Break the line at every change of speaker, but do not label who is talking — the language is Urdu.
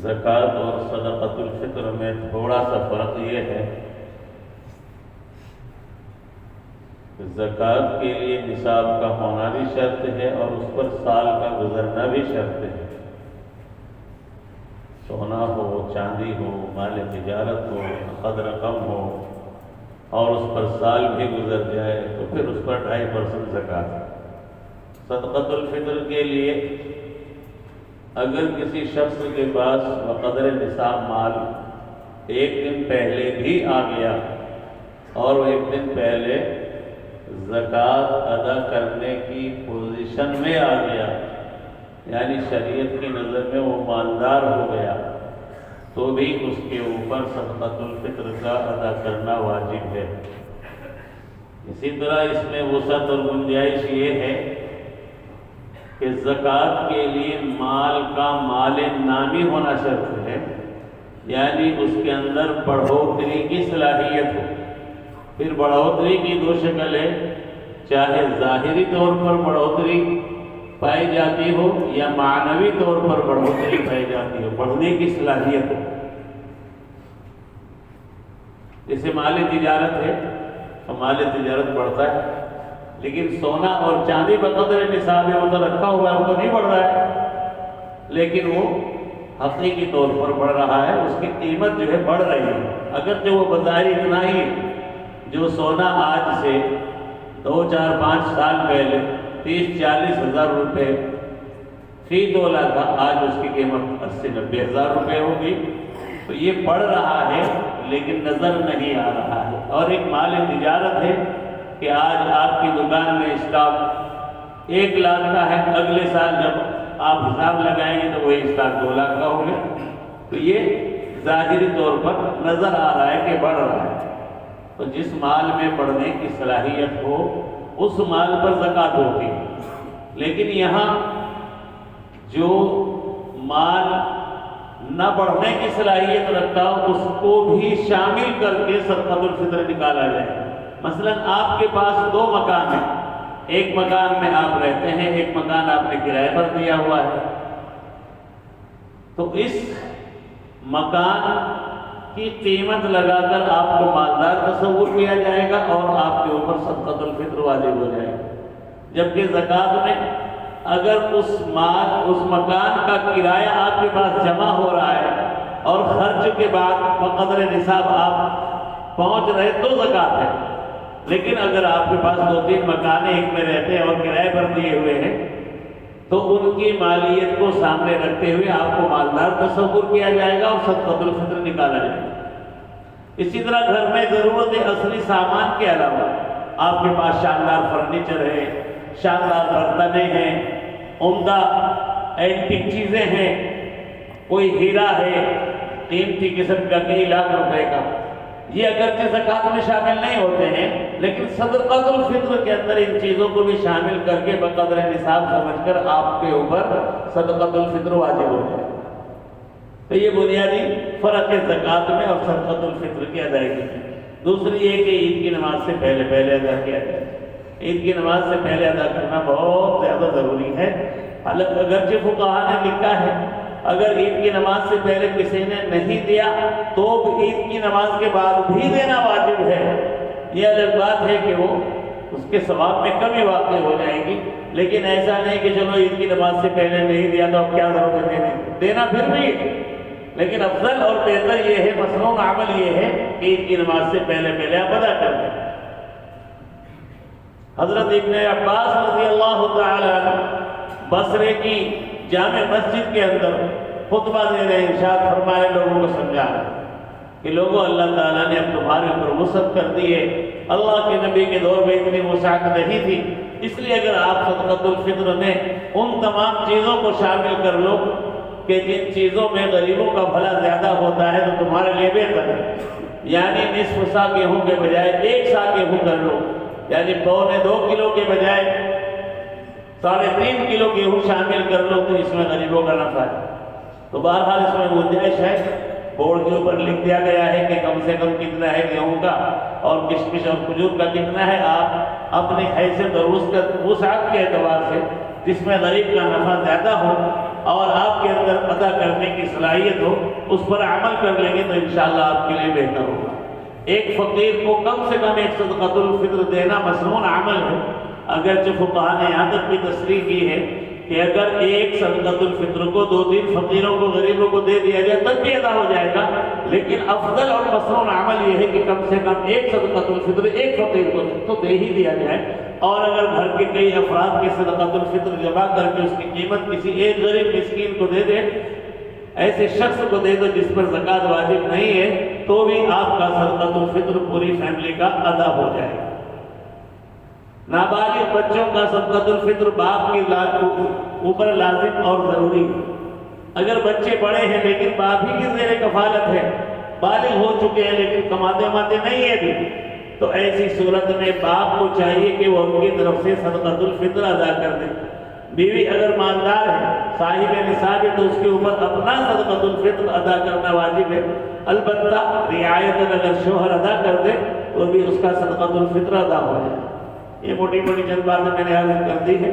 زکوٰۃ اور صدقۃ الفطر میں تھوڑا سا فرق یہ ہے کہ زکوٰۃ کے لیے نصاب کا ہونا بھی شرط ہے اور اس پر سال کا گزرنا بھی شرط ہے۔ سونا ہو، چاندی ہو، مال تجارت ہو، نقد رقم ہو اور اس پر سال بھی گزر جائے تو پھر اس پر 2.5% زکوٰۃ ہے۔ صدقۃ الفطر کے لیے اگر کسی شخص کے پاس بقدر نصاب مال ایک دن پہلے بھی آ گیا اور وہ ایک دن پہلے زکوٰۃ ادا کرنے کی پوزیشن میں آ گیا، یعنی شریعت کی نظر میں وہ مالدار ہو گیا، تو بھی اس کے اوپر صدقۃ الفطر کا ادا کرنا واجب ہے۔ اسی طرح اس میں وسعت اور گنجائش یہ ہے کہ زکوٰۃ کے لیے مال کا مال نامی ہونا شرط ہے، یعنی اس کے اندر بڑھوتری کی صلاحیت ہو۔ پھر بڑھوتری کی دو شکلیں، چاہے ظاہری طور پر بڑھوتری پائی جاتی ہو یا معنوی طور پر بڑھوتری پائی جاتی ہو، بڑھنے کی صلاحیت ہو۔ جیسے مال تجارت ہے تو مال تجارت بڑھتا ہے، لیکن سونا اور چاندی بقدر نصاب ہے، وہ تو رکھا ہوا ہے، وہ تو نہیں بڑھ رہا ہے، لیکن وہ حقیقی طور پر بڑھ رہا ہے، اس کی قیمت جو ہے بڑھ رہی ہے۔ اگرچہ وہ بظاہر اتنا ہی ہے، جو سونا آج سے 2، 4، 5 سال پہلے 30-40 ہزار روپے فی تولہ تھا، آج اس کی قیمت 80-90 ہزار روپے ہوگی، تو یہ بڑھ رہا ہے لیکن نظر نہیں آ رہا ہے۔ اور ایک مال تجارت ہے کہ آج آپ کی دکان میں اسٹاک 1 لاکھ کا ہے، اگلے سال جب آپ حساب لگائیں گے تو وہی اسٹاک 2 لاکھ کا ہوگا، تو یہ ظاہری طور پر نظر آ رہا ہے کہ بڑھ رہا ہے۔ تو جس مال میں بڑھنے کی صلاحیت ہو اس مال پر زکوٰۃ ہوتی ہے، لیکن یہاں جو مال نہ بڑھنے کی صلاحیت رکھتا ہو اس کو بھی شامل کر کے صدقۃ الفطر نکالا جائے۔ مثلا آپ کے پاس 2 مکان ہیں، ایک مکان میں آپ رہتے ہیں، ایک مکان آپ نے کرائے پر دیا ہوا ہے، تو اس مکان کی قیمت لگا کر آپ کو مالدار تصور کیا جائے گا اور آپ کے اوپر صدقۃ الفطر واجب ہو جائے گا۔ جبکہ زکوٰۃ میں اگر اس مکان کا کرایہ آپ کے پاس جمع ہو رہا ہے اور خرچ کے بعد بقدر نصاب آپ پہنچ رہے تو زکوٰۃ ہے، لیکن اگر آپ کے پاس 2-3 مکان ایک میں رہتے ہیں اور کرائے پر دیے ہوئے ہیں تو ان کی مالیت کو سامنے رکھتے ہوئے آپ کو مالدار تصور کیا جائے گا اور صدقۃ الفطر نکالا جائے گا۔ اسی طرح گھر میں ضرورت اصلی سامان کے علاوہ آپ کے پاس شاندار فرنیچر ہے، شاندار برتنیں ہیں، عمدہ اینٹک چیزیں ہیں، کوئی ہیرا ہے قیمتی قسم کا کئی لاکھ روپے کا، یہ اگرچہ زکوٰۃ میں شامل نہیں ہوتے ہیں لیکن صدقۃ الفطر کے اندر ان چیزوں کو بھی شامل کر کے بقدر نصاب سمجھ کر آپ کے اوپر صدقۃ الفطر واجب ہو جائے۔ تو یہ بنیادی فرق ہے زکوٰۃ میں اور صدقۃ الفطر کی ادائیگی میں۔ دوسری یہ کہ عید کی نماز سے پہلے ادا کیا جائے۔ عید کی نماز سے پہلے ادا کرنا بہت زیادہ ضروری ہے۔ اگرچہ فقہاء نے لکھا ہے اگر عید کی نماز سے پہلے کسی نے نہیں دیا تو عید کی نماز کے بعد بھی دینا واجب ہے۔ یہ الگ بات ہے کہ وہ اس کے ثواب میں کمی واقع ہو جائے گی، لیکن ایسا نہیں کہ چلو عید کی نماز سے پہلے نہیں دیا تو اب کیا ضرورت ہے دینا پھر بھی، لیکن افضل اور بہتر یہ ہے، مسنون عمل یہ ہے کہ عید کی نماز سے پہلے آپ ادا کر دیں۔ حضرت ابن عباس رضی اللہ تعالی عنہ بصرے کی جامع مسجد کے اندر خطبہ دے رہے، ارشاد فرمائے، لوگوں کو سمجھا رہے کہ لوگوں اللہ تعالیٰ نے اب تمہارے اوپر وسعت کر دی ہے، اللہ کے نبی کے دور میں اتنی وسعت نہیں تھی، اس لیے اگر آپ صدقۃ الفطر میں ان تمام چیزوں کو شامل کر لو کہ جن چیزوں میں غریبوں کا بھلا زیادہ ہوتا ہے تو تمہارے لیے بہتر ہے، یعنی نصف سا گیہوں کے بجائے 1 سا گیہوں کر لو، یعنی 2 کلو کے بجائے 3.5 کلو گیہوں شامل کر لو تو اس میں غریبوں کا نفع ہے۔ تو بہرحال اس میں گنجائش ہے، بورڈ کے اوپر لکھ دیا گیا ہے کہ کم سے کم کتنا ہے گیہوں کا اور کشمش اور کھجور کا کتنا ہے، آپ اپنی حیثیت اور وسعت کے اعتبار سے جس میں غریب کا نفع زیادہ ہو اور آپ کے اندر ادا کرنے کی صلاحیت ہو، اس پر عمل کر لیں گے تو انشاءاللہ آپ کے لیے بہتر ہوگا۔ ایک فقیر کو کم سے کم ایک صدقۃ الفطر دینا مسنون عمل ہے، اگرچہ فقہاء نے یہاں تک بھی تصریح کی ہے کہ اگر ایک صدقۃ الفطر کو 2-3 فقیروں کو، غریبوں کو دے دیا جائے تب بھی ادا ہو جائے گا، لیکن افضل اور مسنون عمل یہ ہے کہ کم سے کم ایک صدقۃ الفطر ایک فقیر کو تو دے ہی دیا جائے، اور اگر گھر کے کئی افراد کے صدقۃ الفطر جمع کر کے اس کی قیمت کسی ایک غریب مسکین کو دے دے، ایسے شخص کو دے دو جس پر زکوٰۃ واجب نہیں ہے، تو بھی آپ کا صدقۃ الفطر پوری فیملی کا ادا ہو جائے گا۔ نابالغ بچوں کا صدقۃ الفطر باپ کے اوپر لازم اور ضروری ہے۔ اگر بچے بڑے ہیں لیکن باپ ہی کی زیر کفالت ہے، بالغ ہو چکے ہیں لیکن کماتے نہیں ہیں بھی، تو ایسی صورت میں باپ کو چاہیے کہ وہ ان کی طرف سے صدقۃ الفطر ادا کر دے۔ بیوی اگر مالدار ہے، صاحب نصاب ہے، تو اس کے اوپر اپنا صدقۃ الفطر ادا کرنا واجب ہے، البتہ رعایت اگر شوہر ادا کر دے تو بھی اس کا صدقۃ الفطر ادا ہو جائے۔ یہ موٹی چند باتیں میں نے عرض کر دی ہے۔